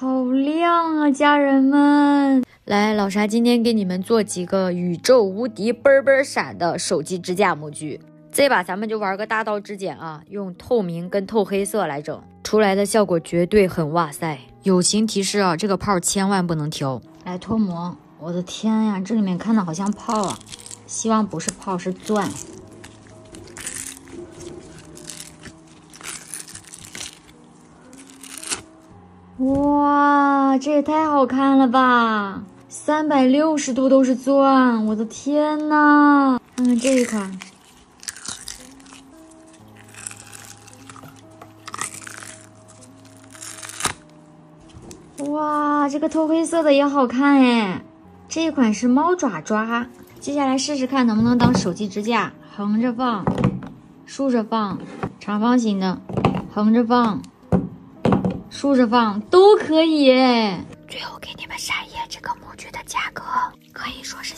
好亮啊，家人们！来，老沙今天给你们做几个宇宙无敌嘣嘣闪的手机支架模具。这把咱们就玩个大道至简啊，用透明跟透黑色来整，出来的效果绝对很哇塞。友情提示啊，这个泡千万不能调。来脱模，我的天呀，这里面看的好像泡啊，希望不是泡，是钻。哇，这也太好看了吧！360度都是钻，我的天呐！看看这一款，哇，这个透黑色的也好看哎。这一款是猫爪抓，接下来试试看能不能当手机支架，横着放，竖着放，长方形的，横着放。竖着放都可以哎。最后给你们闪一眼这个模具的价格，可以说是